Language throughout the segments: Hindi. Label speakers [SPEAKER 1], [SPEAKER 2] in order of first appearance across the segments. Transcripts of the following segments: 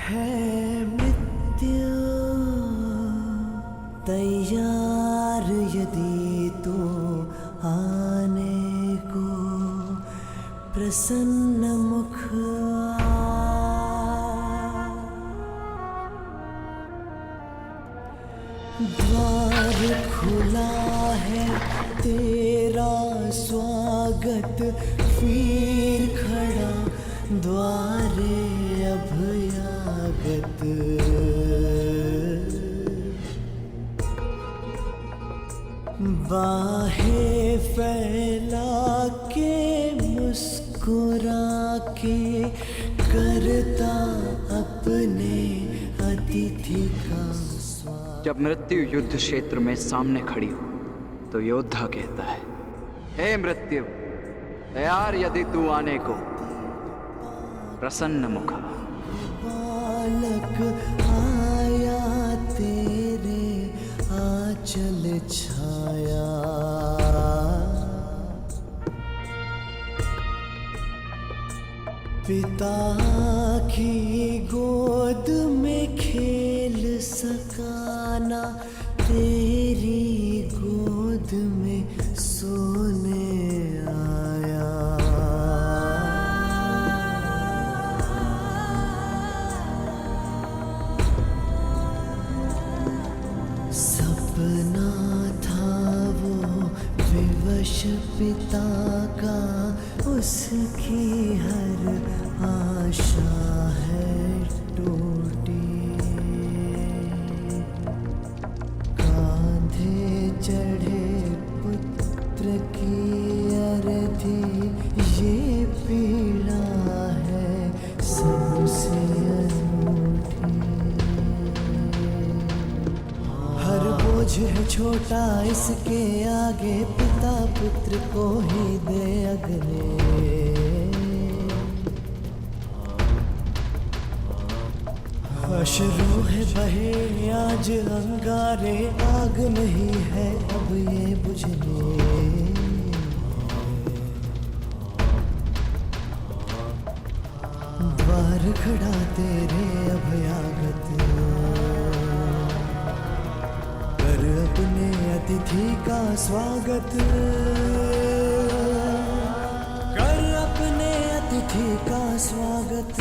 [SPEAKER 1] है मृत्यु तैयार यदि तू आने को प्रसन्न मुख द्वार खुला है तेरा स्वागत वीर खड़ा द्वारे अभयागत बाहें फैला के मुस्कुरा के करता अपने अतिथि का स्वागत।
[SPEAKER 2] जब मृत्यु युद्ध क्षेत्र में सामने खड़ी हो तो योद्धा कहता है, हे मृत्यु तैयार यदि तू आने को प्रसन्न मुखा।
[SPEAKER 1] बालक आया तेरे आंचल छाया पिता की गोद में खेल सकाना तेरी गोद में सोने आया। सपना था वो विवश पिता का उसकी हर आशा है टूटी कांधे चढ़े पुत्र की अरथी ये पीड़ा है सबसे अनूठी। हर बोझ है छोटा इसके आगे पिता पुत्र को ही दे अगले। अश्रु है बहे आज अंगारे आग नहीं है अब ये बुझने। द्वार खड़ा तेरे अभयागत कर अपने अतिथि का स्वागत कर अपने अतिथि का स्वागत।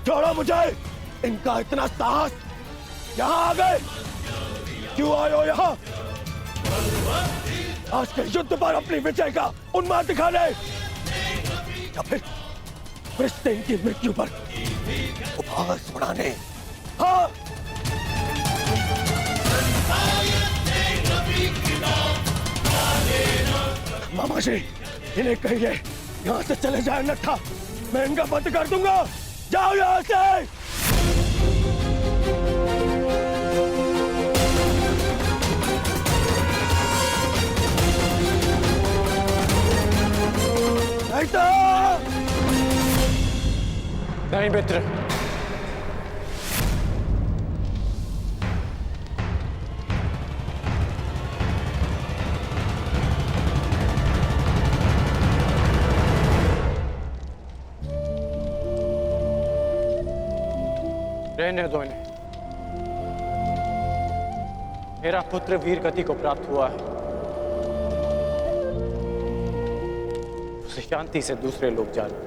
[SPEAKER 3] छोड़ो मुझे, इनका इतना साहस, यहाँ आ गए, क्यों आए हो यहाँ? आज के युद्ध पर अपनी विजय का उन्माद दिखाने या फिर फिलिस्तीन की मृत्यु पर उपहास उड़ाने? हाँ, मामा जी इन्हें कहिए यहाँ से चले जाए अन्यथा मैं इनका बंद कर दूंगा। जाओ यहाँ से।
[SPEAKER 4] नहीं मित्र, रहने दो इन्हें। मेरा पुत्र वीर गति को प्राप्त हुआ है। उसे शांति से दूसरे लोग जाने।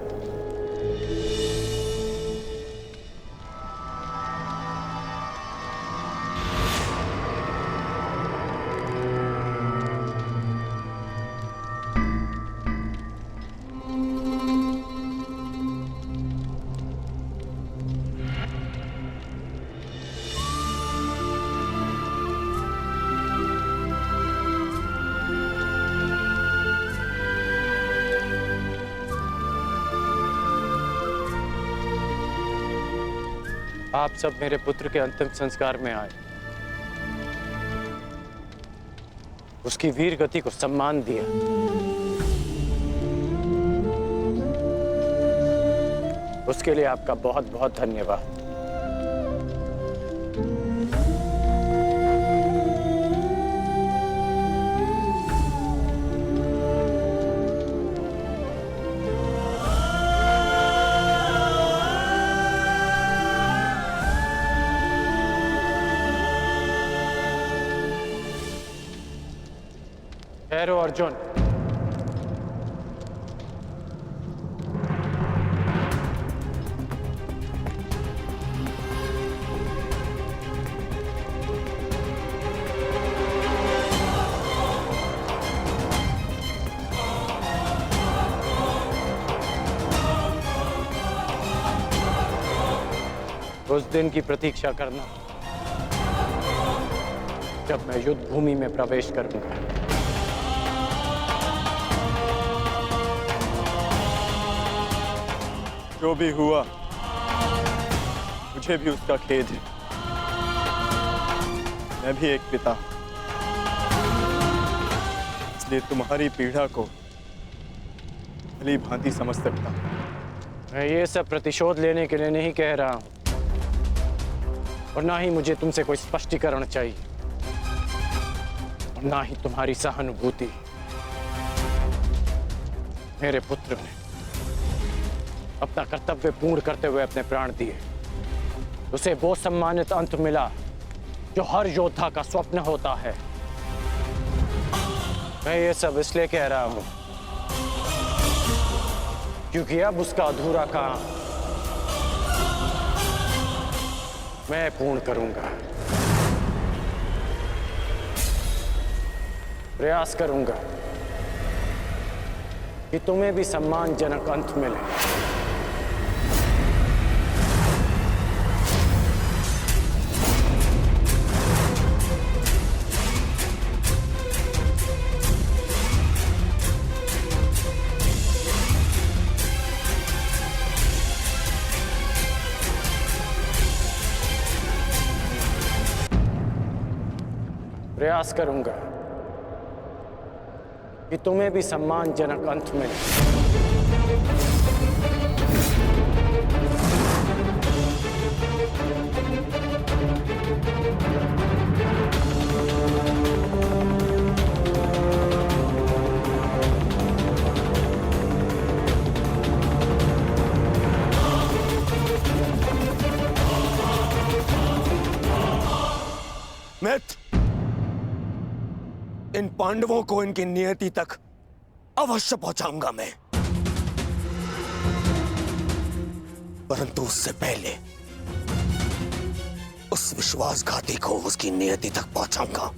[SPEAKER 4] आप सब मेरे पुत्र के अंतिम संस्कार में आए, उसकी वीर गति को सम्मान दिया। उसके लिए आपका बहुत बहुत धन्यवाद। ठहरो अर्जुन। उस दिन की प्रतीक्षा करना जब मैं युद्ध भूमि में प्रवेश करूंगा।
[SPEAKER 5] जो भी हुआ मुझे भी उसका खेद है। मैं भी एक पिता, इसलिए तुम्हारी पीड़ा को भली भांति समझ सकता हूं।
[SPEAKER 4] मैं ये सब प्रतिशोध लेने के लिए नहीं कह रहा हूं, और ना ही मुझे तुमसे कोई स्पष्टीकरण चाहिए, और ना ही तुम्हारी सहानुभूति। मेरे पुत्र ने अपना कर्तव्य पूर्ण करते हुए अपने प्राण दिए। उसे वो सम्मानित अंत मिला जो हर योद्धा का स्वप्न होता है। मैं ये सब इसलिए कह रहा हूं क्योंकि अब उसका अधूरा काम मैं पूर्ण करूंगा। प्रयास करूंगा कि तुम्हें भी सम्मानजनक अंत मिले। प्रयास करूंगा कि तुम्हें भी सम्मानजनक अंत मिले।
[SPEAKER 3] मित्र, इन पांडवों को इनकी नियति तक अवश्य पहुंचाऊंगा मैं, परंतु उससे पहले उस विश्वासघाती को उसकी नियति तक पहुंचाऊंगा।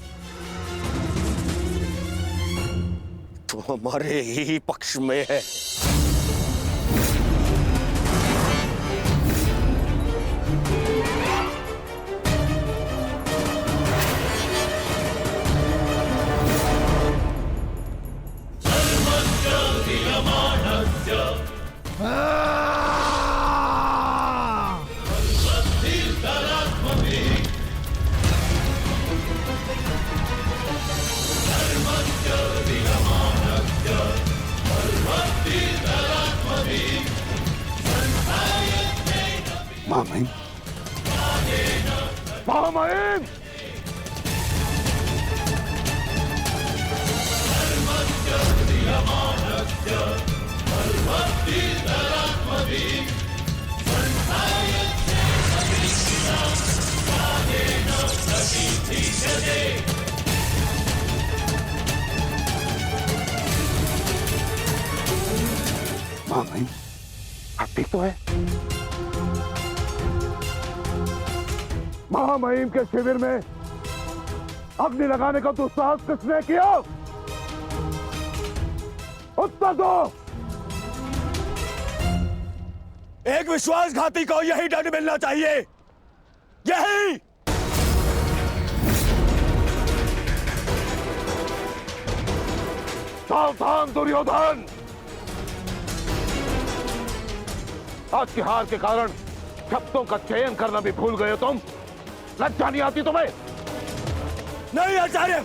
[SPEAKER 3] तो हमारे ही पक्ष में है।
[SPEAKER 6] महामहिम,
[SPEAKER 3] महामहिम,
[SPEAKER 7] Did
[SPEAKER 6] महामहिम, आप ठीक तो है? महामहिम के शिविर में अग्नि लगाने का दुस्साहस किसने किया? उत्तर दो।
[SPEAKER 3] एक विश्वासघाती को यही दंड मिलना चाहिए, यही।
[SPEAKER 6] सावधान दुर्योधन, आज की हार के कारण शब्दों का चयन करना भी भूल गए हो तुम। लज्जा नहीं आती तुम्हें?
[SPEAKER 3] नहीं आचार्य,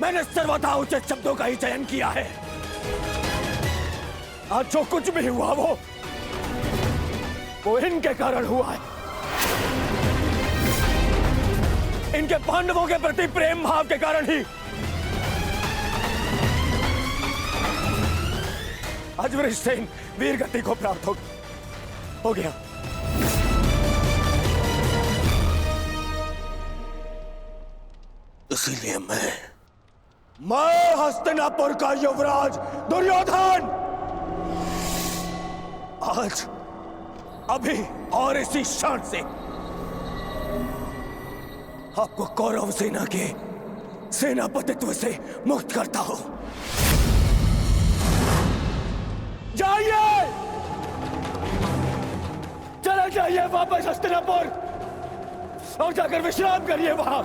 [SPEAKER 3] मैंने सर्वथा उचित शब्दों का ही चयन किया है। आज जो कुछ भी हुआ वो इनके कारण हुआ है। इनके पांडवों के प्रति प्रेम भाव के कारण ही आज वृषसेन वीर गति को प्राप्त हो गया। इसीलिए मैं हस्तिनापुर का युवराज दुर्योधन आज अभी और इसी क्षण से आपको कौरव सेना के सेनापतित्व से मुक्त करता हूं। जाइए, चला जाइए वापस हस्तिनापुर और जाकर विश्राम करिए वहां।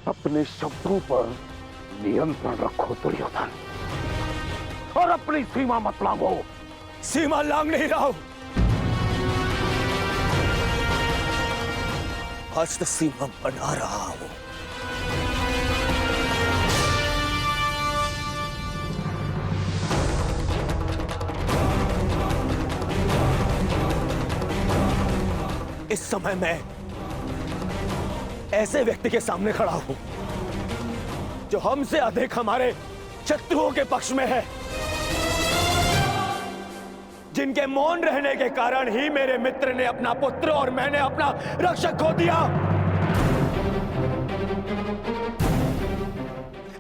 [SPEAKER 6] अपने शब्दों पर नियंत्रण रखो दुर्योधन, और अपनी सीमा मत लांघो।
[SPEAKER 3] सीमा लांघ नहीं रहा हूं, आज तो सीमा बना रहा हूं। इस समय मैं ऐसे व्यक्ति के सामने खड़ा हूं जो हमसे अधिक हमारे शत्रुओं के पक्ष में है, जिनके मौन रहने के कारण ही मेरे मित्र ने अपना पुत्र और मैंने अपना रक्षक खो दिया।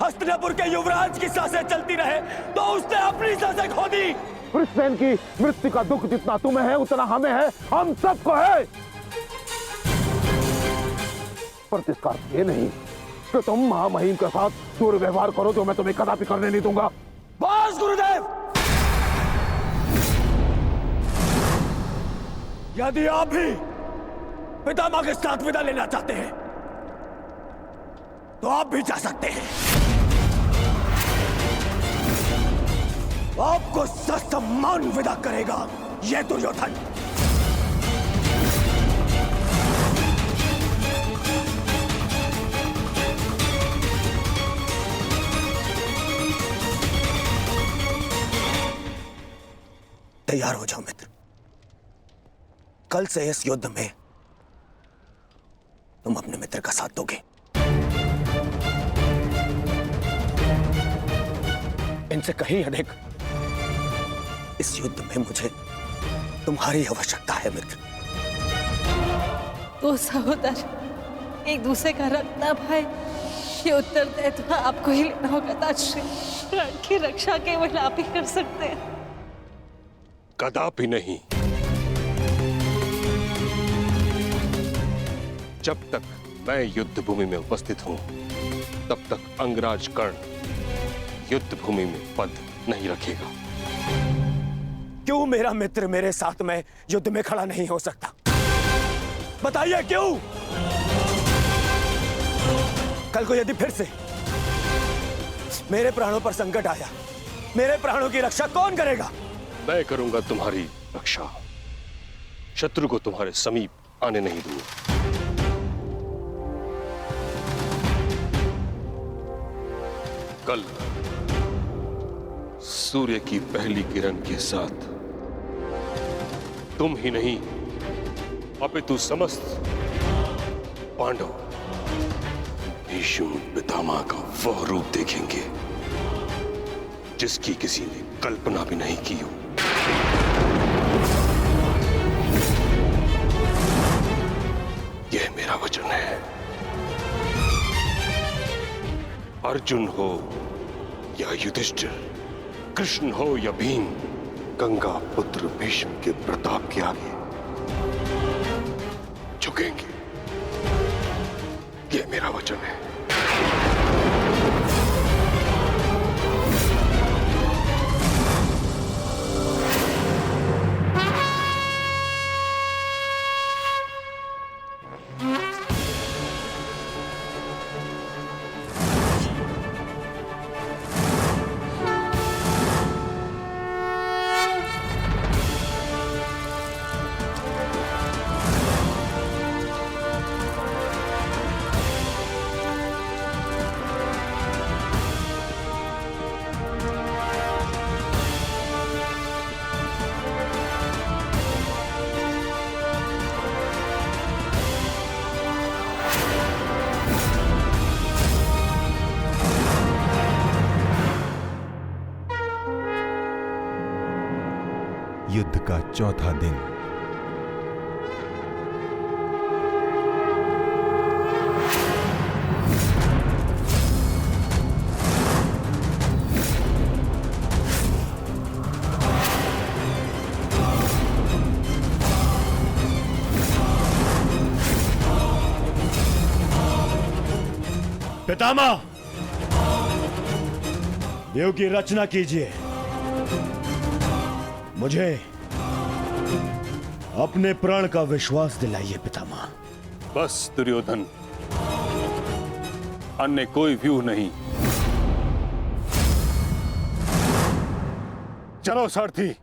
[SPEAKER 3] हस्तिनापुर के युवराज की सांसें चलती रहे तो उसने अपनी सांसें खो दी।
[SPEAKER 6] वृषसेन की मृत्यु का दुख जितना तुम्हें है उतना हमें है, हम सबको है। पर इसका अर्थ ये नहीं कि तुम महामहिम के साथ दुर्व्यवहार करो, जो मैं तुम्हें कदापि करने नहीं दूंगा।
[SPEAKER 3] बस गुरुदेव, यदि आप भी पितामह के साथ विदा लेना चाहते हैं तो आप भी जा सकते हैं। आपको ससम्मान विदा करेगा यह दुर्योधन। तैयार हो जाओ मित्र, कल से इस युद्ध में तुम अपने मित्र का साथ दोगे। इनसे कहीं अधिक इस युद्ध में मुझे तुम्हारी आवश्यकता है मित्र।
[SPEAKER 7] तो सहोदर, एक दूसरे का रक्त ना भाई, ये उत्तरदायित्व आपको ही लेना होगा। ताश्री, प्राण की रक्षा केवल आप ही कर सकते हैं।
[SPEAKER 8] कदापि नहीं। जब तक मैं युद्ध भूमि में उपस्थित हूं तब तक अंगराज कर्ण युद्ध भूमि में पद नहीं रखेगा।
[SPEAKER 3] क्यों मेरा मित्र मेरे साथ में युद्ध में खड़ा नहीं हो सकता? बताइए क्यों? कल को यदि फिर से मेरे प्राणों पर संकट आया, मेरे प्राणों की रक्षा कौन करेगा?
[SPEAKER 8] मैं करूंगा तुम्हारी रक्षा, शत्रु को तुम्हारे समीप आने नहीं दूंगा। कल सूर्य की पहली किरण के साथ तुम ही नहीं अपितु समस्त पांडव भीष्म पितामह का वह रूप देखेंगे जिसकी किसी ने कल्पना भी नहीं की हो। यह मेरा वचन। अर्जुन हो या युधिष्ठिर, कृष्ण हो या भीम, गंगा पुत्र भीष्म के प्रताप के आगे झुकेंगे। ये मेरा वचन है।
[SPEAKER 9] युद्ध का चौथा दिन।
[SPEAKER 3] पितामह, देव की रचना कीजिए। मुझे अपने प्राण का विश्वास दिलाइए पितामह।
[SPEAKER 8] बस दुर्योधन, अन्य कोई व्यू नहीं। चलो सारथी।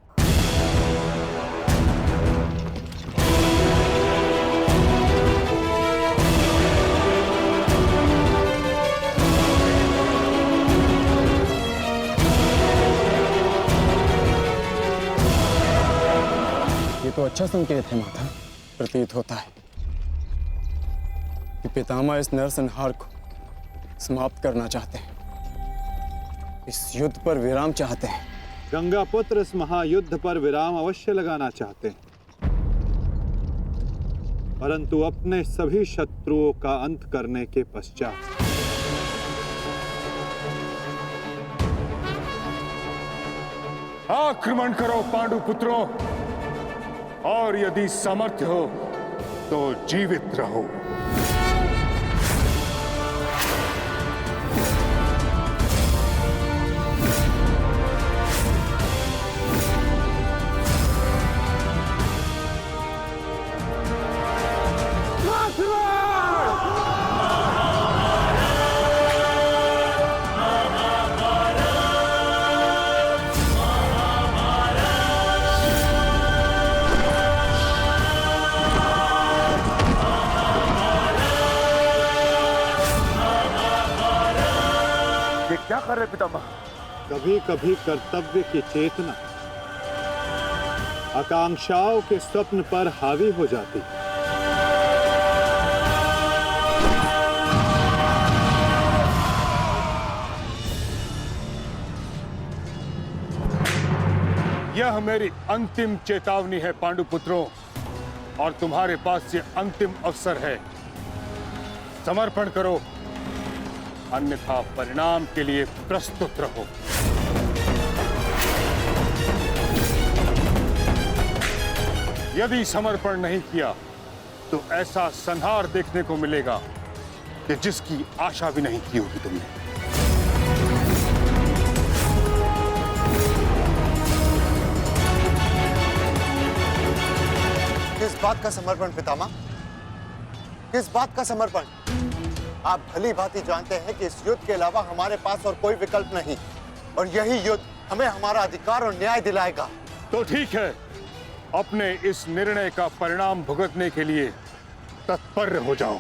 [SPEAKER 5] तो अच्छा संकेत है माता। प्रतीत होता है कि पितामह इस नरसंहार को समाप्त करना चाहते हैं, इस युद्ध पर विराम चाहते हैं।
[SPEAKER 10] गंगा पुत्र इस महायुद्ध पर विराम अवश्य लगाना चाहते हैं, परंतु अपने सभी शत्रुओं का अंत करने के पश्चात।
[SPEAKER 8] आक्रमण करो पांडु पुत्रों, और यदि सामर्थ्य हो तो जीवित रहो।
[SPEAKER 6] क्या कर रहे पितामह?
[SPEAKER 10] कभी कभी कर्तव्य की चेतना आकांक्षाओं के स्वप्न पर हावी हो जाती।
[SPEAKER 8] यह मेरी अंतिम चेतावनी है पांडुपुत्रों, और तुम्हारे पास ये अंतिम अवसर है। समर्पण करो, अन्यथा परिणाम के लिए प्रस्तुत रहो। यदि समर्पण नहीं किया तो ऐसा संहार देखने को मिलेगा कि जिसकी आशा भी नहीं की होगी तुमने।
[SPEAKER 11] किस बात का समर्पण पितामह? किस बात का समर्पण? आप भली भांति जानते हैं कि इस युद्ध के अलावा हमारे पास और कोई विकल्प नहीं, और यही युद्ध हमें हमारा अधिकार और न्याय दिलाएगा।
[SPEAKER 8] तो ठीक है, अपने इस निर्णय का परिणाम भुगतने के लिए तत्पर हो जाओ।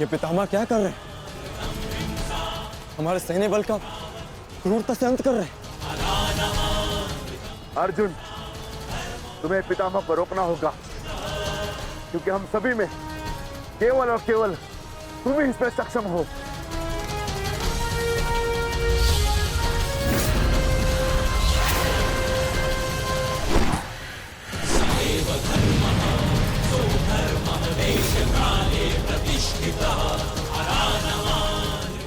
[SPEAKER 5] ये पितामह क्या कर रहे हैं? हमारे सैन्य बल का क्रूरता से अंत कर रहे हैं।
[SPEAKER 6] अर्जुन, तुम्हें पितामह को रोकना होगा, क्योंकि हम सभी में केवल और केवल तुम ही इसमें सक्षम हो।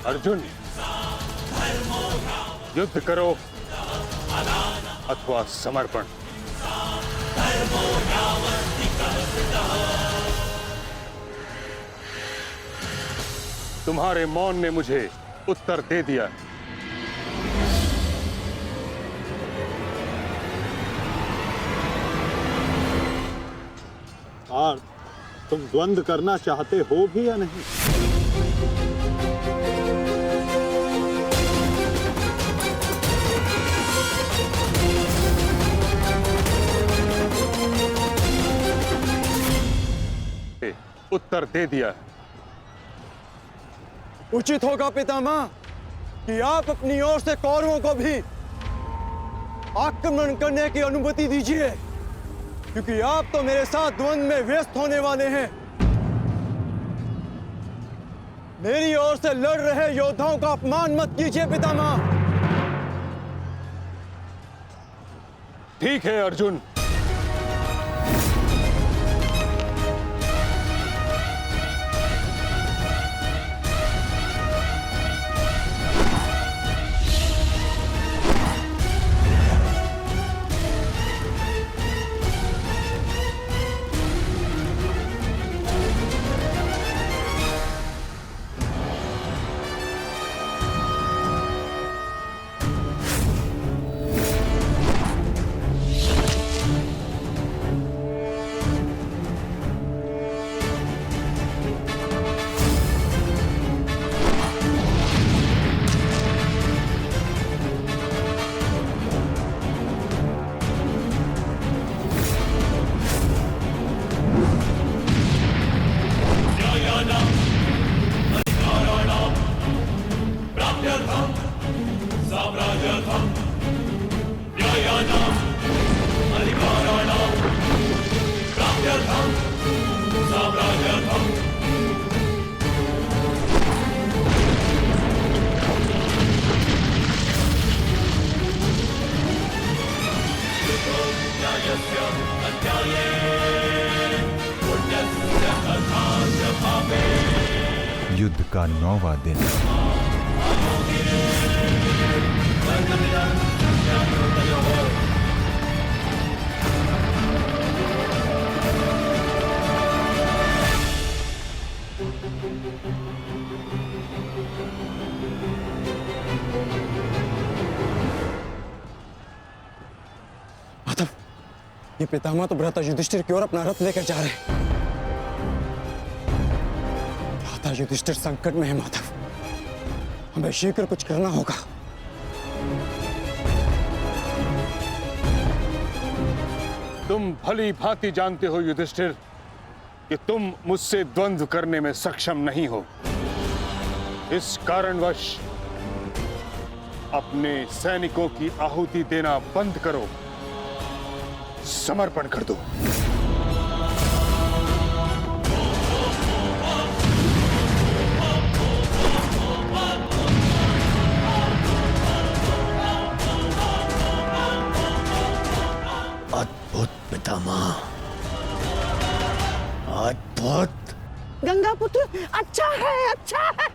[SPEAKER 8] अर्जुन, युद्ध करो अथवा समर्पण। तुम्हारे मौन ने मुझे उत्तर दे दिया।
[SPEAKER 10] और तुम द्वंद्व करना चाहते हो भी या नहीं?
[SPEAKER 8] उत्तर दे दिया।
[SPEAKER 5] उचित होगा पितामह कि आप अपनी ओर से कौरवों को भी आक्रमण करने की अनुमति दीजिए, क्योंकि आप तो मेरे साथ द्वंद्व में व्यस्त होने वाले हैं। मेरी ओर से लड़ रहे योद्धाओं का अपमान मत कीजिए पितामह।
[SPEAKER 8] ठीक है अर्जुन,
[SPEAKER 9] युद्ध का 9वां दिन।
[SPEAKER 5] माधव, ये पितामह तो भ्राता युधिष्ठिर की ओर अपना रथ लेकर जा रहे हैं। भ्राता युधिष्ठिर संकट में है माधव, हमें शीघ्र कुछ करना होगा।
[SPEAKER 8] तुम भली भांति जानते हो युधिष्ठिर कि तुम मुझसे द्वंद्व करने में सक्षम नहीं हो। इस कारणवश अपने सैनिकों की आहुति देना बंद करो, समर्पण कर दो।
[SPEAKER 3] अद्भुत पितामह, अद्भुत।
[SPEAKER 7] गंगा पुत्र अच्छा है, अच्छा है।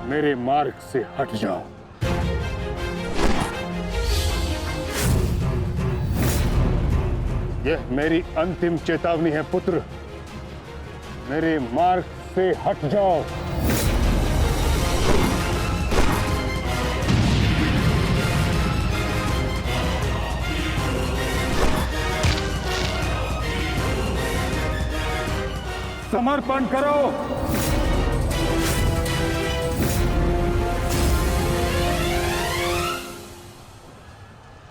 [SPEAKER 8] मेरे मार्ग से हट जाओ। यह मेरी अंतिम चेतावनी है पुत्र, मेरे मार्ग से हट जाओ। समर्पण करो।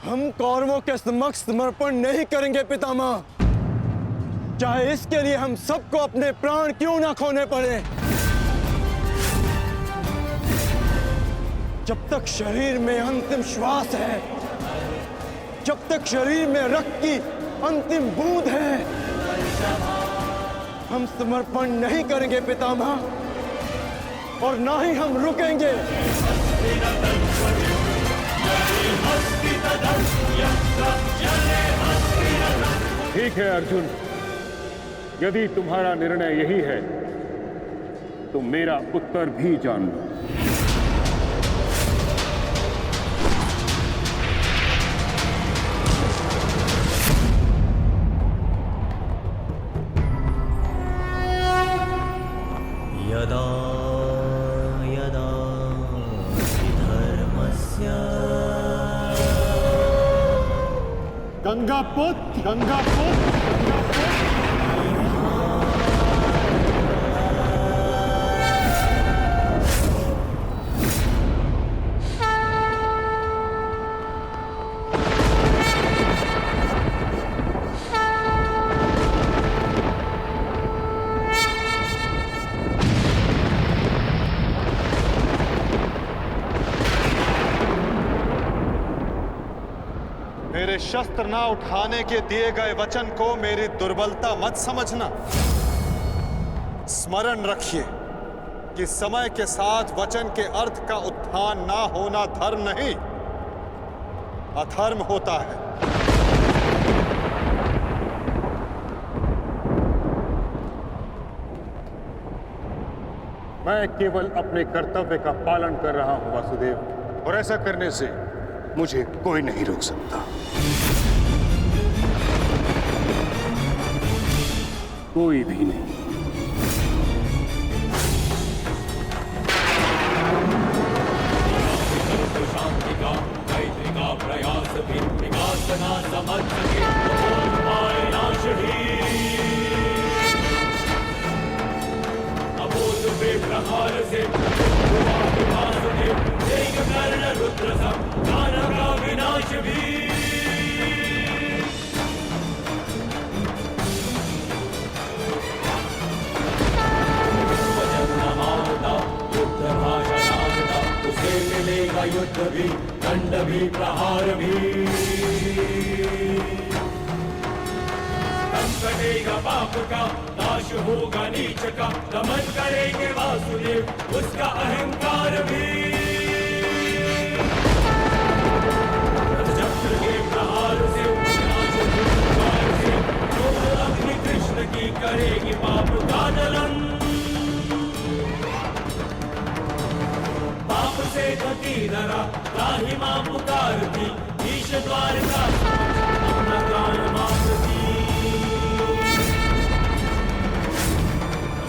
[SPEAKER 5] हम कौरवों के समक्ष समर्पण नहीं करेंगे पितामह, चाहे इसके लिए हम सबको अपने प्राण क्यों ना खोने पड़े। जब तक शरीर में अंतिम श्वास है, जब तक शरीर में रक्त की अंतिम बूंद है, हम समर्पण नहीं करेंगे पितामह। और ना ही हम रुकेंगे।
[SPEAKER 8] ठीक है अर्जुन, यदि तुम्हारा निर्णय यही है तो मेरा उत्तर भी जान लो।
[SPEAKER 1] यदा यदा हि धर्मस्य
[SPEAKER 8] गंगापुत्र, गंगापुत्र,
[SPEAKER 5] मेरे शस्त्र ना उठाने के दिए गए वचन को मेरी दुर्बलता मत समझना। स्मरण रखिए कि समय के साथ वचन के अर्थ का उत्थान ना होना धर्म नहीं, अधर्म होता है।
[SPEAKER 8] मैं केवल अपने कर्तव्य का पालन कर रहा हूं वासुदेव, और ऐसा करने से मुझे कोई नहीं रोक सकता। कोई भी नहीं।
[SPEAKER 12] शांति का मैत्री का प्रयास भी विकास ना समझ सके तो पाए नाश ही। अबोध पे प्रहार से कर्ण रुद्र सब दानव का विनाश भी। वचन न मानता युद्ध भाषा नाचता, उसे मिलेगा युद्ध भी दंड भी प्रहार भी। दम कटेगा पाप का, नाश होगा नीच का, दमन करेंगे वासुदेव उसका अहंकार भी। चक्र के प्रहार से विनाश से अग्नि कृष्ण की करेगी पाप का जलन। पाप से गति धरा राही मां पुकारती, ईश द्वार का अपना प्राण मांगती।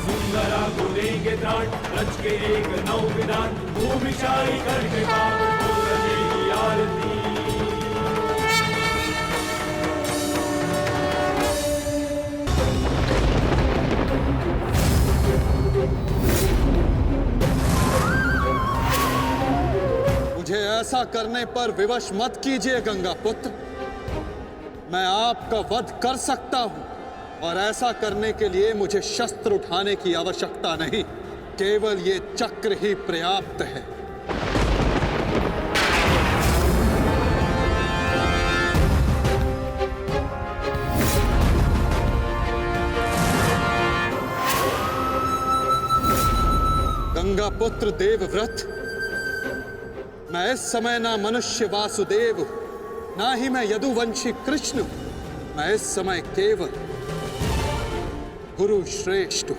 [SPEAKER 12] सुंदरा को देंगे त्राण, रच के एक नौ विधान, भूमिशाही करके पाप को करेगी आरती।
[SPEAKER 5] मुझे ऐसा करने पर विवश मत कीजिए गंगा पुत्र। मैं आपका वध कर सकता हूं, और ऐसा करने के लिए मुझे शस्त्र उठाने की आवश्यकता नहीं, केवल ये चक्र ही पर्याप्त है। गंगा पुत्र देवव्रत, मैं इस समय ना मनुष्य वासुदेव हूं, ना ही मैं यदुवंशी कृष्ण हूं। मैं इस समय केवल गुरु श्रेष्ठ हूं।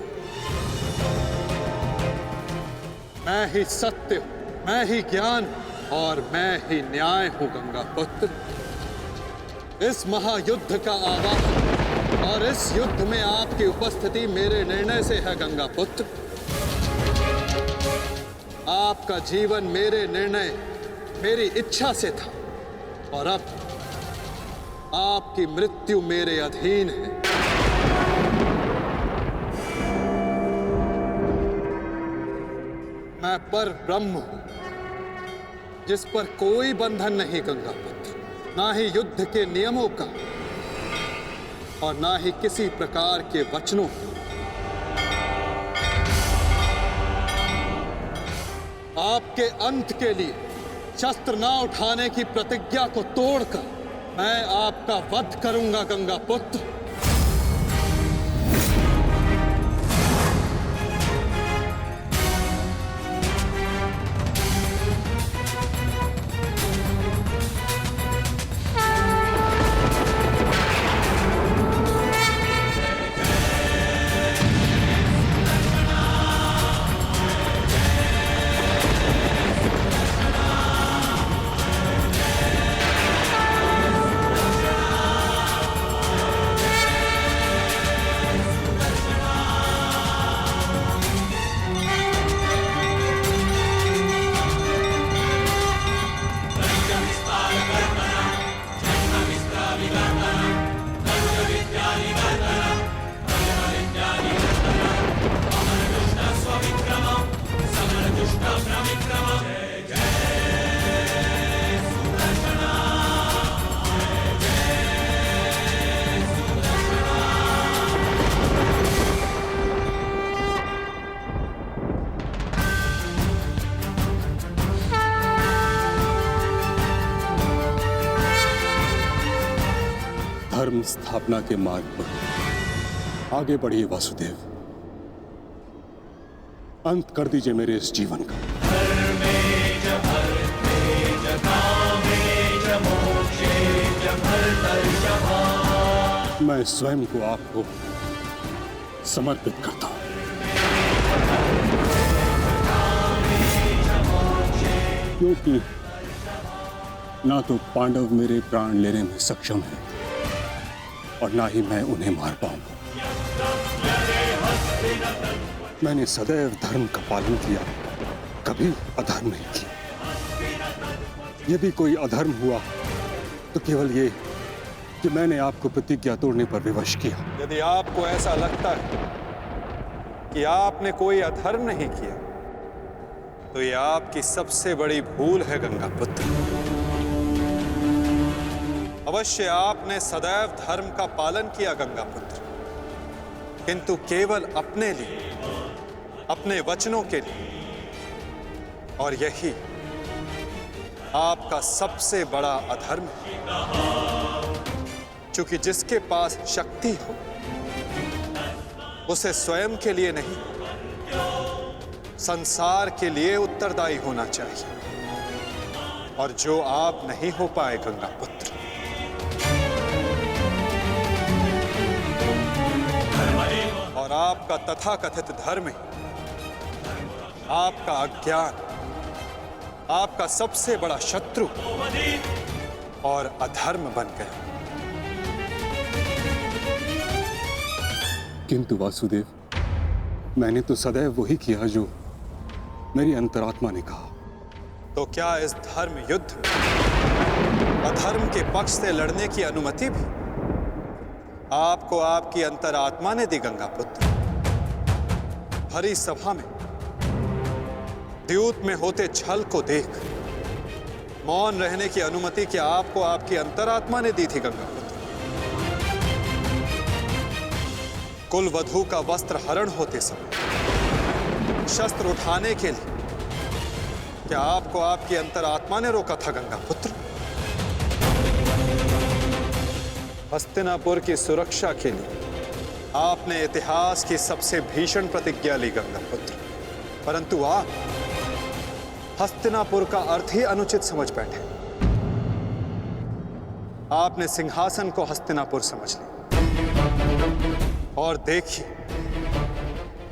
[SPEAKER 5] मैं ही सत्य हूं, मैं ही ज्ञान और मैं ही न्याय हूं गंगा पुत्र। इस महायुद्ध का आवाहन और इस युद्ध में आपकी उपस्थिति मेरे निर्णय से है गंगा पुत्र। आपका जीवन मेरे निर्णय, मेरी इच्छा से था, और अब आपकी मृत्यु मेरे अधीन है। मैं पर ब्रह्म हूं, जिस पर कोई बंधन नहीं गंगा पुत्र, ना ही युद्ध के नियमों का और ना ही किसी प्रकार के वचनों का। आपके अंत के लिए शस्त्र ना उठाने की प्रतिज्ञा को तोड़कर मैं आपका वध करूंगा गंगा पुत्र।
[SPEAKER 8] धर्म स्थापना के मार्ग पर आगे बढ़िए वासुदेव। अंत कर दीजिए मेरे इस जीवन का। मैं स्वयं को आपको समर्पित करता हूं। क्योंकि ना तो पांडव मेरे प्राण लेने में सक्षम है और ना ही मैं उन्हें मार पाऊंगा। मैंने सदैव धर्म का पालन किया, कभी अधर्म नहीं किया। यदि कोई अधर्म हुआ तो केवल ये कि मैंने आपको प्रतिज्ञा तोड़ने पर विवश किया।
[SPEAKER 10] यदि आपको ऐसा लगता है कि आपने कोई अधर्म नहीं किया तो यह आपकी सबसे बड़ी भूल है गंगा पुत्र। अवश्य आपने सदैव धर्म का पालन किया गंगा पुत्र, किंतु केवल अपने लिए, अपने वचनों के लिए। और यही आपका सबसे बड़ा अधर्म है। क्योंकि जिसके पास शक्ति हो उसे स्वयं के लिए नहीं, संसार के लिए उत्तरदायी होना चाहिए। और जो आप नहीं हो पाए गंगा पुत्र। और आपका तथाकथित धर्म ही आपका अज्ञान, आपका सबसे बड़ा शत्रु और अधर्म बन गया।
[SPEAKER 8] किंतु वासुदेव, मैंने तो सदैव वही किया जो मेरी अंतरात्मा ने कहा।
[SPEAKER 10] तो क्या इस धर्म युद्ध में अधर्म के पक्ष से लड़ने की अनुमति भी आपको आपकी अंतरात्मा ने दी गंगा पुत्र? भरी सभा में द्यूत में होते छल को देख मौन रहने की अनुमति क्या आपको आपकी अंतरात्मा ने दी थी गंगा पुत्र? कुल वधू का वस्त्र हरण होते समय शस्त्र उठाने के लिए क्या आपको आपकी अंतरात्मा ने रोका था गंगा पुत्र? हस्तिनापुर की सुरक्षा के लिए आपने इतिहास की सबसे भीषण प्रतिज्ञा ली गंगा पुत्र, परंतु आप हस्तिनापुर का अर्थ ही अनुचित समझ बैठे। आपने सिंहासन को हस्तिनापुर समझ लिया। और देखिए,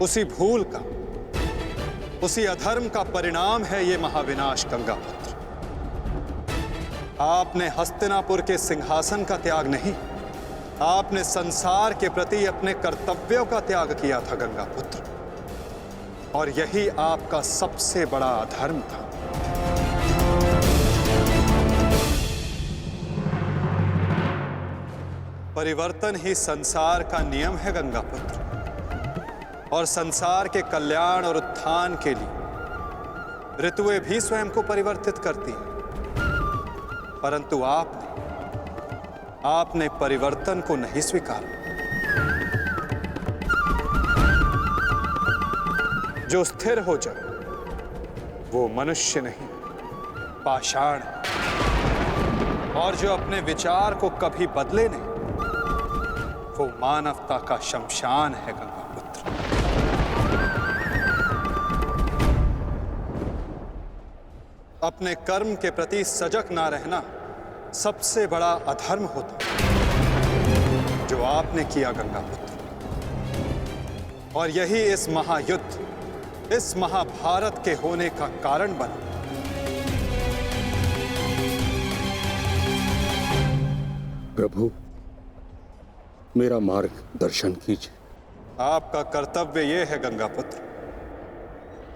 [SPEAKER 10] उसी भूल का, उसी अधर्म का परिणाम है ये महाविनाश गंगा पुत्र। आपने हस्तिनापुर के सिंहासन का त्याग नहीं, आपने संसार के प्रति अपने कर्तव्यों का त्याग किया था गंगा पुत्र। और यही आपका सबसे बड़ा अधर्म था। परिवर्तन ही संसार का नियम है गंगा पुत्र। और संसार के कल्याण और उत्थान के लिए ऋतुएं भी स्वयं को परिवर्तित करती हैं। परंतु आपने परिवर्तन को नहीं स्वीकारा। जो स्थिर हो जाए वो मनुष्य नहीं, पाषाण है। और जो अपने विचार को कभी बदले नहीं, वो मानवता का शमशान है गंगा पुत्र। अपने कर्म के प्रति सजग ना रहना सबसे बड़ा अधर्म होता जो आपने किया गंगा पुत्र। और यही इस महायुद्ध, इस महाभारत के होने का कारण बना।
[SPEAKER 8] प्रभु, मेरा मार्ग दर्शन कीजिए।
[SPEAKER 10] आपका कर्तव्य यह है गंगा पुत्र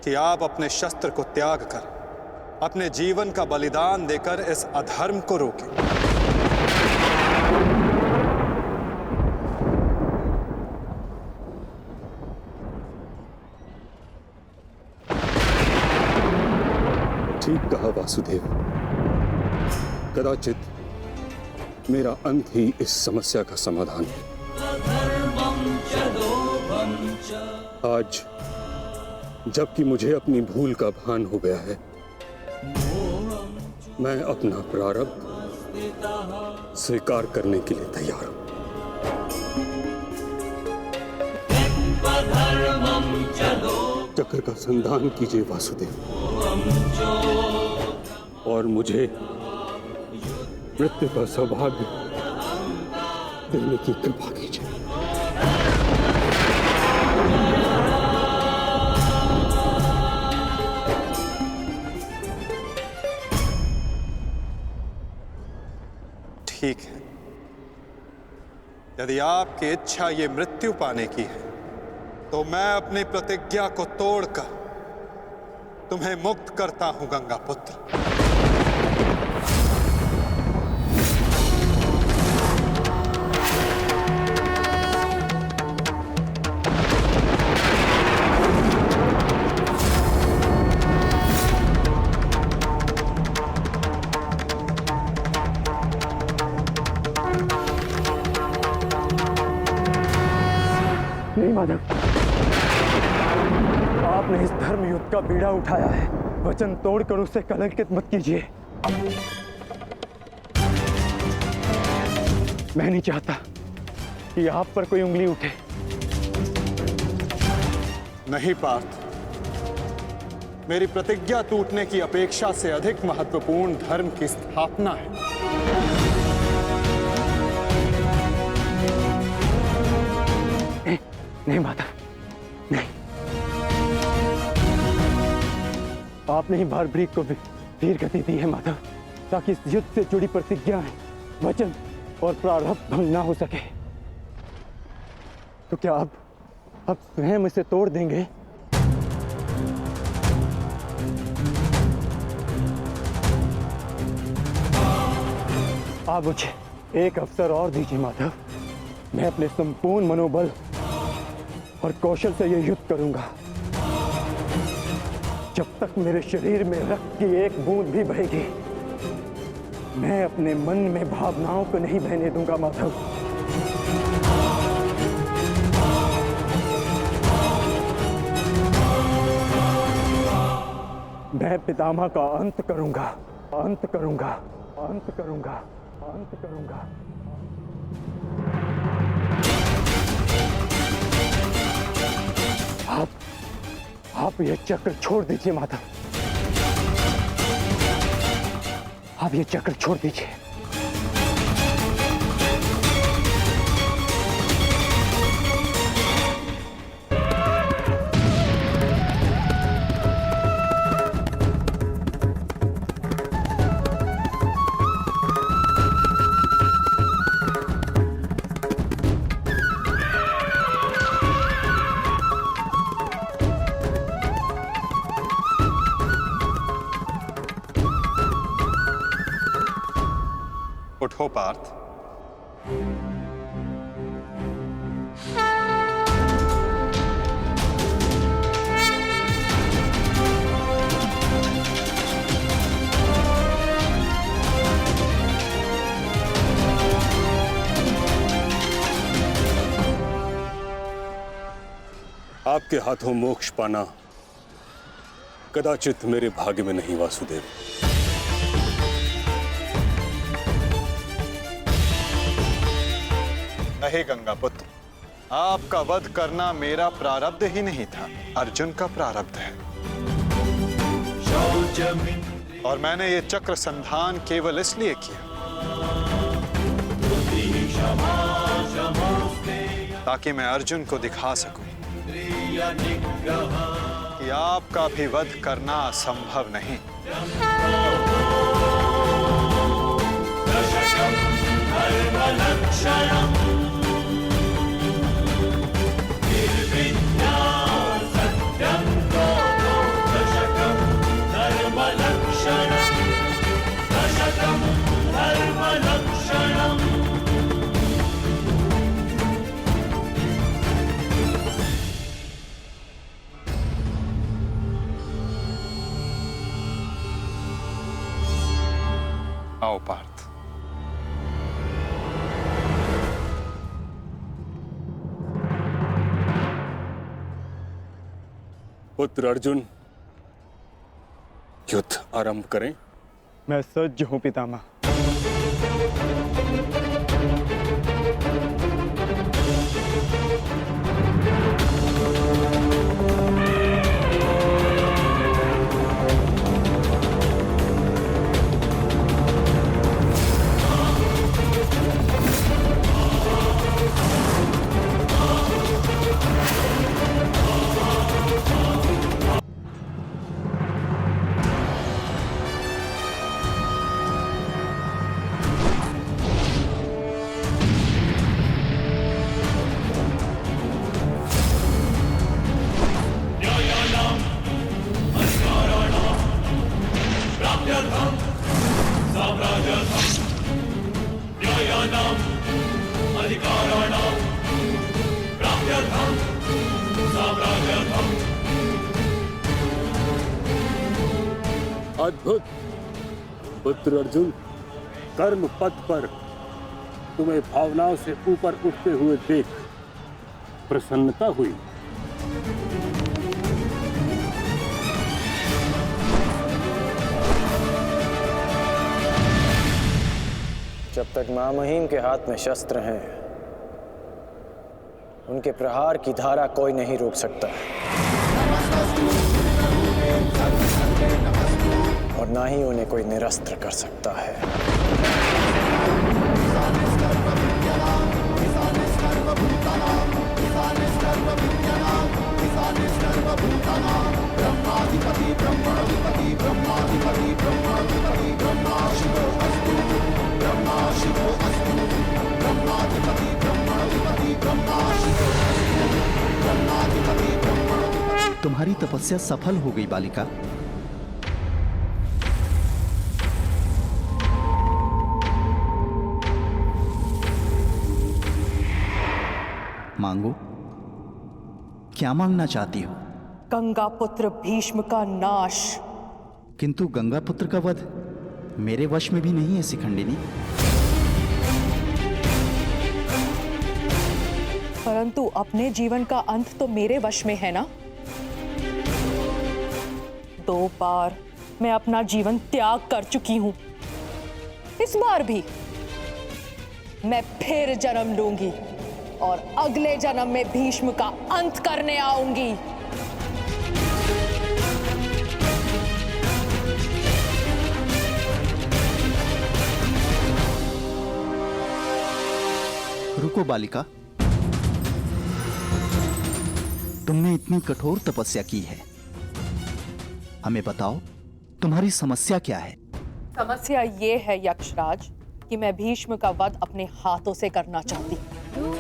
[SPEAKER 10] कि आप अपने शस्त्र को त्याग कर अपने जीवन का बलिदान देकर इस अधर्म को रोकें।
[SPEAKER 8] ठीक कहा वासुदेव। कदाचित मेरा अंत ही इस समस्या का समाधान है। आज जबकि मुझे अपनी भूल का भान हो गया है, मैं अपना प्रारब्ध स्वीकार करने के लिए तैयार हूं। चक्र का संधान कीजिए वासुदेव, और मुझे मृत्यु का सौभाग्य देने की कृपा कीजिए।
[SPEAKER 5] ठीक है, यदि आपकी इच्छा ये मृत्यु पाने की है, तो मैं अपनी प्रतिज्ञा को तोड़कर तुम्हें मुक्त करता हूं गंगा पुत्र।
[SPEAKER 4] नहीं माधव, आपने इस धर्म युद्ध का बीड़ा उठाया है, वचन तोड़कर उसे कलंकित मत कीजिए। मैं नहीं चाहता कि आप पर कोई उंगली उठे।
[SPEAKER 5] नहीं पार्थ, मेरी प्रतिज्ञा टूटने की अपेक्षा से अधिक महत्वपूर्ण धर्म की स्थापना है।
[SPEAKER 4] नहीं माता, नहीं। आपने ही भारभृग को वीर गति दी है माधव, ताकि इस युद्ध से जुड़ी प्रतिज्ञाएं, वचन और प्रारब्ध भंग ना हो सके। तो क्या आप स्वयं इसे तोड़ देंगे? आप मुझे एक अवसर और दीजिए माधव, मैं अपने संपूर्ण मनोबल और कौशल से यह युद्ध करूंगा। जब तक मेरे शरीर में रक्त की एक बूंद भी बहेगी, मैं अपने मन में भावनाओं को नहीं बहने दूंगा माधव। मैं पितामह का अंत करूंगा, अंत करूंगा, अंत करूंगा, अंत करूंगा। आप ये चक्र छोड़ दीजिए माधव, आप ये चक्र छोड़ दीजिए।
[SPEAKER 5] उठो पार्थ।
[SPEAKER 8] आपके हाथों मोक्ष पाना कदाचित मेरे भाग्य में नहीं वासुदेव।
[SPEAKER 5] नहीं गंगा पुत्र, आपका वध करना मेरा प्रारब्ध ही नहीं था, अर्जुन का प्रारब्ध है। और मैंने ये चक्र संधान केवल इसलिए किया ताकि मैं अर्जुन को दिखा सकूं कि आपका भी वध करना असंभव नहीं।
[SPEAKER 8] आओ पार्थ। पुत्र अर्जुन, युद्ध आरंभ करें।
[SPEAKER 4] मैं सज्ज हूं पितामह।
[SPEAKER 8] अद्भुत पुत्र अर्जुन, कर्म पथ पर तुम्हें भावनाओं से ऊपर उठते हुए देख प्रसन्नता हुई।
[SPEAKER 4] जब तक महामहिम के हाथ में शस्त्र हैं, उनके प्रहार की धारा कोई नहीं रोक सकता और ना ही उन्हें कोई निरस्त्र कर सकता है।
[SPEAKER 1] तुम्हारी तपस्या सफल हो गई बालिका। मांगो, क्या मांगना चाहती हो?
[SPEAKER 7] गंगा पुत्र भीष्म का नाश।
[SPEAKER 1] किंतु गंगा पुत्र का वध मेरे वश में भी नहीं है शिखंडिनी।
[SPEAKER 7] परंतु अपने जीवन का अंत तो मेरे वश में है ना। 2 बार मैं अपना जीवन त्याग कर चुकी हूं। इस बार भी मैं फिर जन्म लूंगी और अगले जन्म में भीष्म का अंत करने आऊंगी।
[SPEAKER 1] रुको बालिका, तुमने इतनी कठोर तपस्या की है, हमें बताओ तुम्हारी समस्या क्या है?
[SPEAKER 7] समस्या ये है यक्षराज कि मैं भीष्म का वध अपने हाथों से करना चाहती हूँ,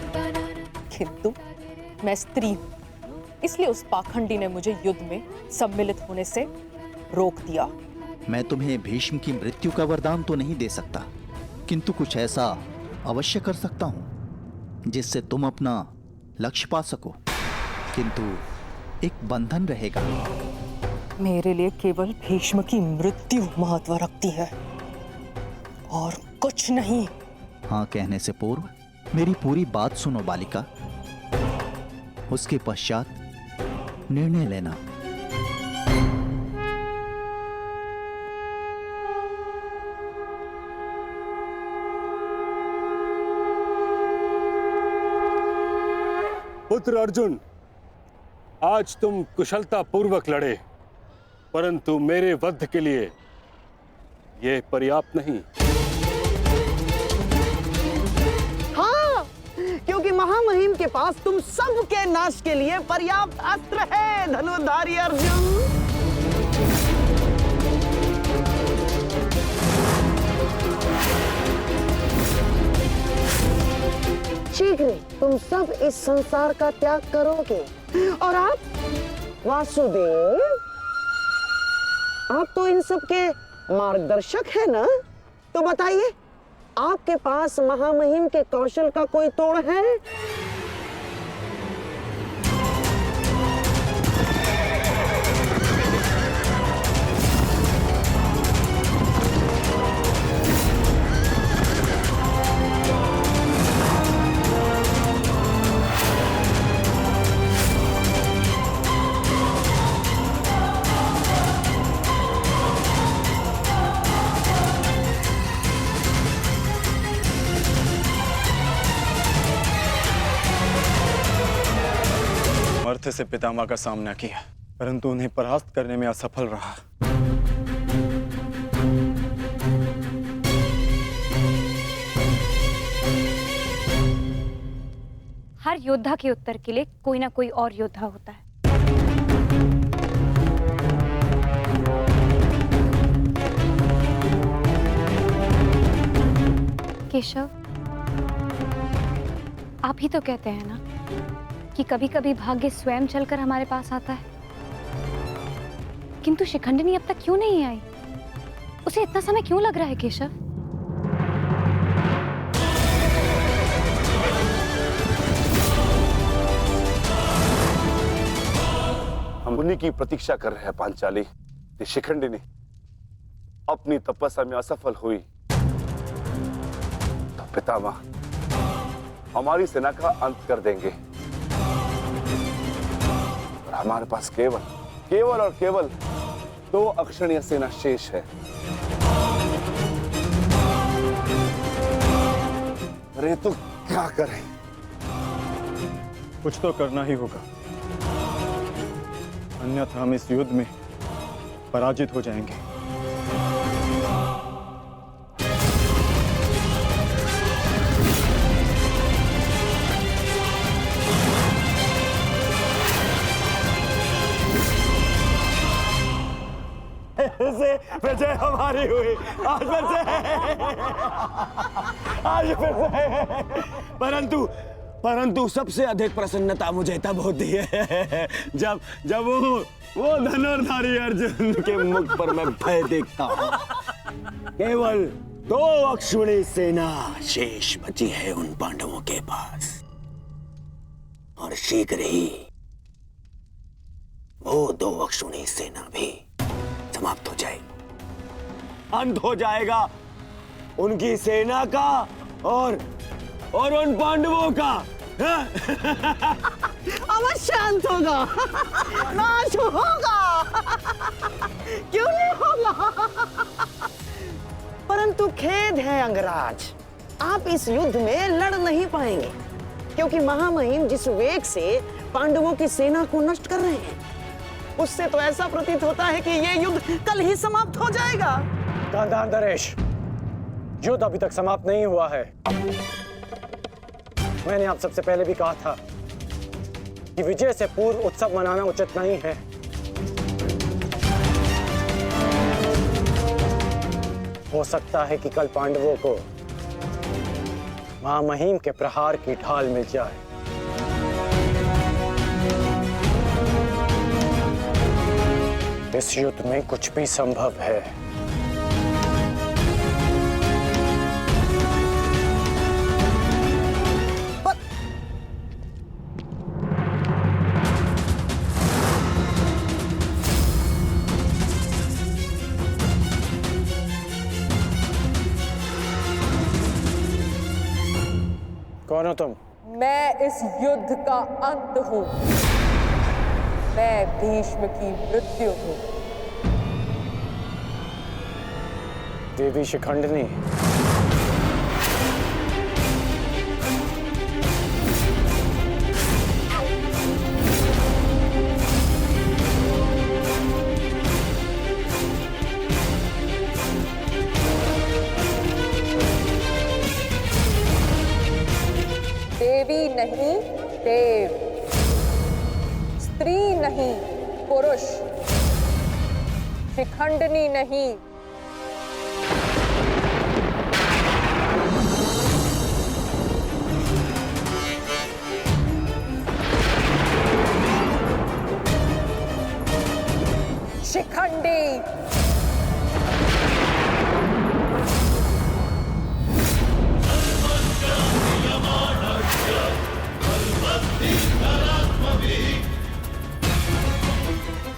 [SPEAKER 7] किंतु मैं स्त्री हूं, इसलिए उस पाखंडी ने मुझे युद्ध में सम्मिलित होने से रोक दिया।
[SPEAKER 1] मैं तुम्हें भीष्म की मृत्यु का वरदान तो नहीं दे सकता, किंतु कुछ ऐसा अवश्य कर सकता हूं जिससे तुम अपना लक्ष्य पा सको, किंतु एक बंधन रहेगा।
[SPEAKER 7] मेरे लिए केवल भीष्म की मृत्यु महत्व रखती है और कुछ नहीं।
[SPEAKER 1] हाँ कहने से पूर्व मेरी पूरी बात सुनो बालिका, उसके पश्चात निर्णय लेना।
[SPEAKER 8] पुत्र अर्जुन, आज तुम कुशलता पूर्वक लड़े, परंतु मेरे वध के लिए यह पर्याप्त नहीं।
[SPEAKER 13] हाँ, क्योंकि महामहिम के पास तुम सबके नाश के लिए पर्याप्त अस्त्र है धनुर्धारी अर्जुन। शीघ्र तुम सब इस संसार का त्याग करोगे और आप वासुदेव, आप तो इन सब के मार्गदर्शक है ना, तो बताइए आपके पास महामहिम के कौशल का कोई तोड़ है?
[SPEAKER 5] सामर्थ्य से पितामह का सामना किया, परंतु उन्हें परास्त करने में असफल रहा।
[SPEAKER 14] हर योद्धा के उत्तर के लिए कोई ना कोई और योद्धा होता है। केशव, आप ही तो कहते हैं ना कि कभी कभी भाग्य स्वयं चलकर हमारे पास आता है, किंतु शिखंडिनी अब तक क्यों नहीं आई? उसे इतना समय क्यों लग रहा है केशव?
[SPEAKER 6] हम उन्हीं की प्रतीक्षा कर रहे हैं पांचाली। कि शिखंडिनी अपनी तपस्या में असफल हुई तो पितामह हमारी सेना का अंत कर देंगे और हमारे पास केवल और केवल 2 अक्षणीय सेना शेष है। अरे तो क्या करें?
[SPEAKER 5] कुछ तो करना ही होगा, अन्यथा हम इस युद्ध में पराजित हो जाएंगे।
[SPEAKER 3] विजय हमारी हुई आज फिर से। परंतु सबसे अधिक प्रसन्नता मुझे तब होती है जब वो धनुर्धारी अर्जुन के मुख पर मैं भय देखता हूँ। केवल 2 अक्षुणी सेना शेष बची है उन पांडवों के पास, और शीघ्र ही वो 2 अक्षुणी सेना भी समाप्त हो जाएगी। अंत हो जाएगा उनकी सेना का और उन पांडवों का।
[SPEAKER 13] अवश्य अंत होगा, नाश होगा, क्यों नहीं होगा? परंतु खेद है अंगराज, आप इस युद्ध में लड़ नहीं पाएंगे, क्योंकि महामहिम जिस वेग से पांडवों की सेना को नष्ट कर रहे हैं, उससे तो ऐसा प्रतीत होता है कि ये युद्ध कल ही समाप्त हो जाएगा।
[SPEAKER 4] गांधार नरेश, युद्ध अभी तक समाप्त नहीं हुआ है। मैंने आप सबसे पहले भी कहा था कि विजय से पूर्व उत्सव मनाना उचित नहीं है। हो सकता है कि कल पांडवों को महामहिम के प्रहार की ढाल मिल जाए। इस युद्ध में कुछ भी संभव है। कौन हो तुम?
[SPEAKER 7] मैं इस युद्ध का अंत हूं। मैं भीष्म की मृत्यु हूं।
[SPEAKER 4] देवी शिखंडिनी,
[SPEAKER 7] देवी नहीं देव, स्त्री नहीं पुरुष, शिखंडिनी नहीं। शिखंडी।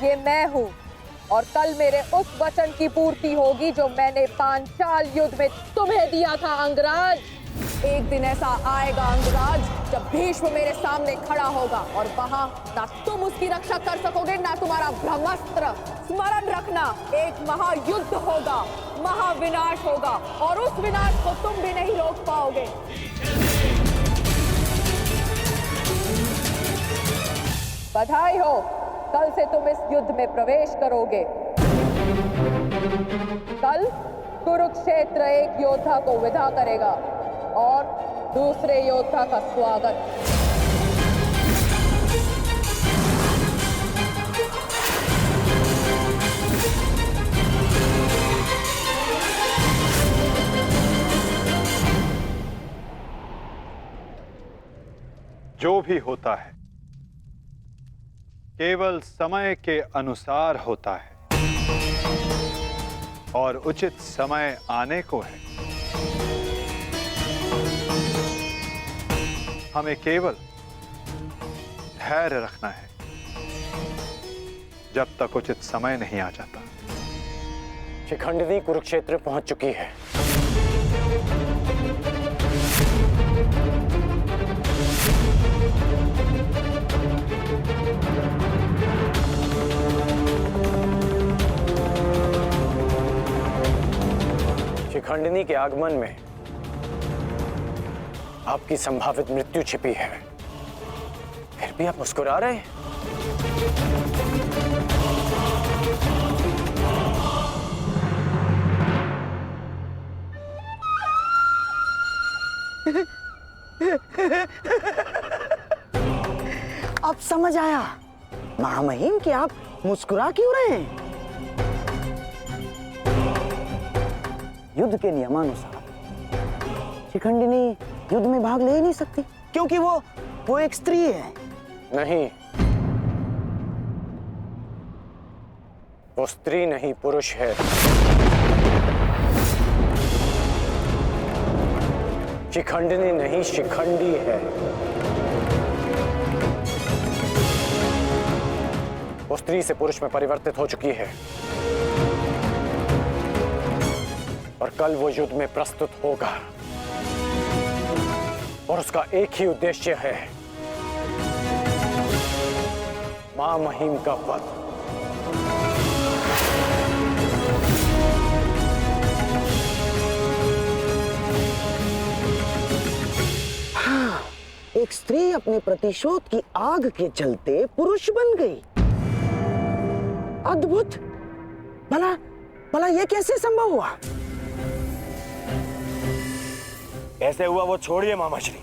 [SPEAKER 7] ये मैं हूं, और कल मेरे उस वचन की पूर्ति होगी जो मैंने पांचाल युद्ध में तुम्हें दिया था अंगराज। एक दिन ऐसा आएगा अंगराज जब भीष्म मेरे सामने खड़ा होगा, और वहां ना तुम उसकी रक्षा कर सकोगे ना तुम्हारा ब्रह्मास्त्र। स्मरण रखना, एक महायुद्ध होगा, महाविनाश होगा, और उस विनाश को तुम भी नहीं रोक पाओगे। बधाई हो, कल से तुम इस युद्ध में प्रवेश करोगे। कल कुरुक्षेत्र एक योद्धा को विदा करेगा और दूसरे योद्धा का स्वागत।
[SPEAKER 10] जो भी होता है केवल समय के अनुसार होता है और उचित समय आने को है। हमें केवल धैर्य रखना है जब तक उचित समय नहीं आ जाता।
[SPEAKER 4] शिखंडिनी कुरुक्षेत्र पहुंच चुकी है। शिखंडिनी के आगमन में आपकी संभावित मृत्यु छिपी है, फिर भी आप मुस्कुरा रहे हैं।
[SPEAKER 13] अब समझ आया महामहिम कि आप मुस्कुरा क्यों रहे हैं। युद्ध के नियमानुसार शिखंडिनी युद्ध में भाग ले ही नहीं सकती, क्योंकि वो एक स्त्री है।
[SPEAKER 4] नहीं, वो स्त्री नहीं पुरुष है। शिखंडिनी नहीं शिखंडी है। वो स्त्री से पुरुष में परिवर्तित हो चुकी है और कल वो युद्ध में प्रस्तुत होगा और उसका एक ही उद्देश्य है, मां महिम का वध।
[SPEAKER 13] हाँ, एक स्त्री अपने प्रतिशोध की आग के चलते पुरुष बन गई। अद्भुत। भला ये कैसे संभव हुआ?
[SPEAKER 3] कैसे हुआ वो छोड़िए मामाश्री,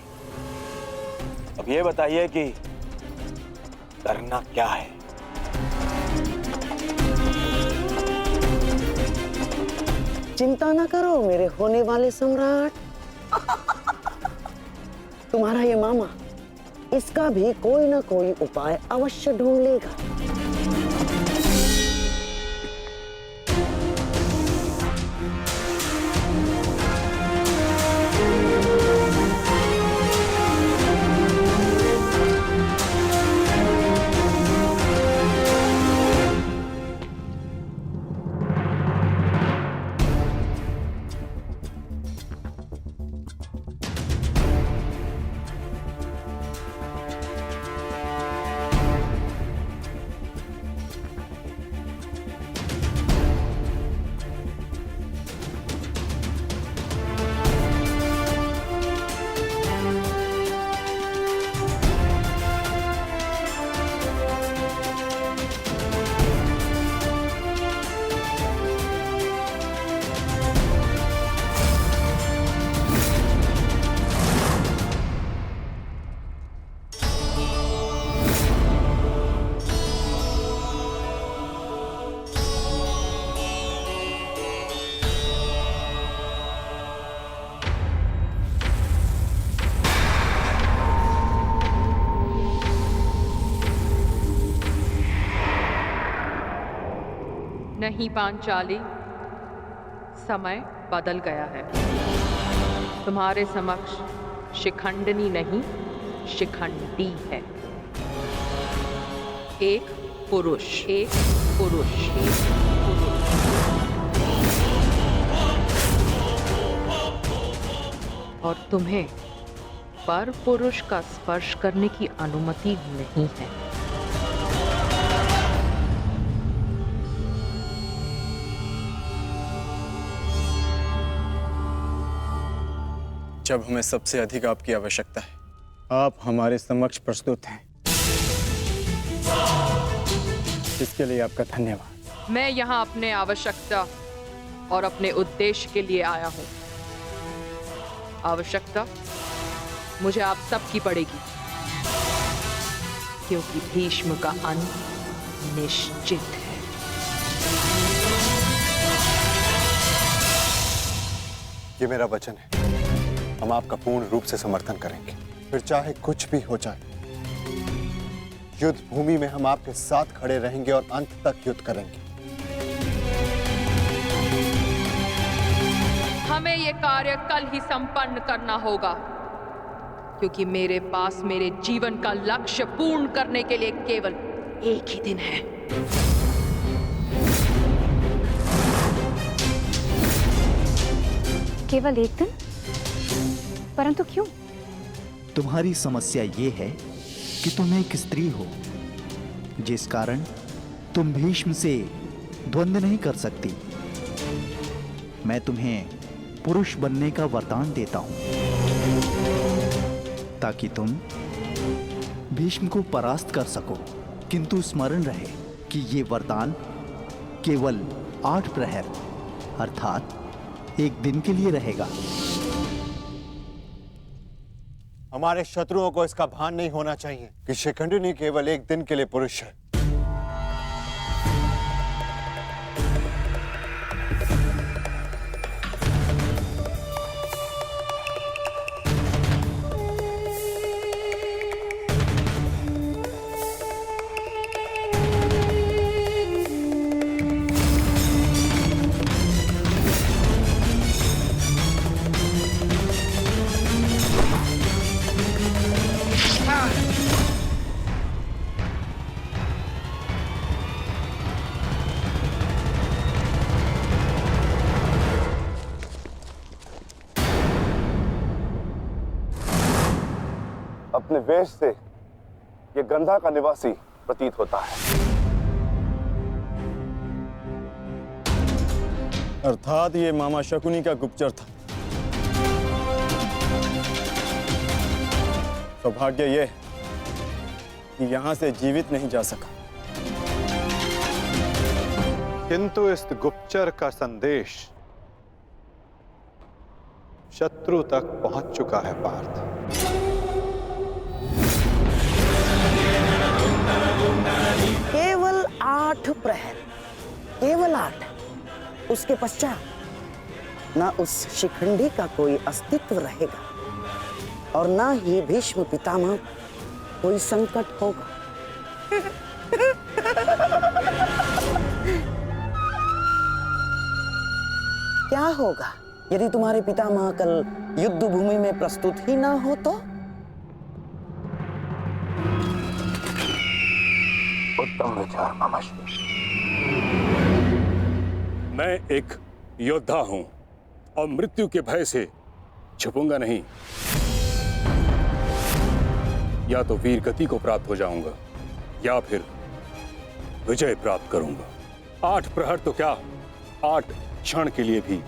[SPEAKER 3] अब ये बताइए कि करना क्या है।
[SPEAKER 13] चिंता ना करो मेरे होने वाले सम्राट। तुम्हारा ये मामा इसका भी कोई ना कोई उपाय अवश्य ढूंढ लेगा।
[SPEAKER 7] नहीं पांचाली, समय बदल गया है। तुम्हारे समक्ष शिखंडिनी नहीं शिखंडी है। एक पुरुष, एक पुरुष, एक पुरुष। और तुम्हें पर पुरुष का स्पर्श करने की अनुमति नहीं है।
[SPEAKER 15] जब हमें सबसे अधिक आपकी आवश्यकता है, आप हमारे समक्ष प्रस्तुत हैं।
[SPEAKER 4] इसके लिए आपका धन्यवाद।
[SPEAKER 7] मैं यहाँ अपने आवश्यकता और अपने उद्देश्य के लिए आया हूँ। आवश्यकता मुझे आप सबकी पड़ेगी, क्योंकि भीष्म का अंत निश्चित है।
[SPEAKER 11] ये मेरा वचन है, हम आपका पूर्ण रूप से समर्थन करेंगे, फिर चाहे कुछ भी हो जाए। युद्ध भूमि में हम आपके साथ खड़े रहेंगे और अंत तक युद्ध करेंगे।
[SPEAKER 7] हमें यह कार्य कल ही संपन्न करना होगा, क्योंकि मेरे पास मेरे जीवन का लक्ष्य पूर्ण करने के लिए केवल एक ही दिन है।
[SPEAKER 14] केवल एक दिन? परंतु क्यों?
[SPEAKER 1] तुम्हारी समस्या ये है कि तुम एक स्त्री हो, जिस कारण तुम भीष्म से द्वंद्व नहीं कर सकती। मैं तुम्हें पुरुष बनने का वरदान देता हूं, ताकि तुम भीष्म को परास्त कर सको। किंतु स्मरण रहे कि ये वरदान केवल 8 प्रहर अर्थात एक दिन के लिए रहेगा।
[SPEAKER 11] हमारे शत्रुओं को इसका भान नहीं होना चाहिए कि शिखंडिनी केवल एक दिन के लिए पुरुष है।
[SPEAKER 6] अपने वेश से ये गंधा का निवासी प्रतीत होता है।
[SPEAKER 3] अर्थात ये मामा शकुनी का गुप्तचर था। सौभाग्य ये है कि यहां से जीवित नहीं जा सका।
[SPEAKER 10] किंतु इस गुप्तचर का संदेश शत्रु तक पहुंच चुका है पार्थ।
[SPEAKER 13] केवल 8 प्रहर, केवल 8। उसके पश्चात ना उस शिखंडी का कोई अस्तित्व रहेगा और ना ही भीष्म पितामह कोई संकट होगा। क्या होगा यदि तुम्हारे पितामह कल युद्ध भूमि में प्रस्तुत ही ना हो तो?
[SPEAKER 6] उत्तम विचार मामाश्री।
[SPEAKER 8] मैं एक योद्धा हूं और मृत्यु के भय से छुपूंगा नहीं। या तो वीर गति को प्राप्त हो जाऊंगा या फिर विजय प्राप्त करूंगा। 8 प्रहर तो क्या, 8 क्षण के लिए भी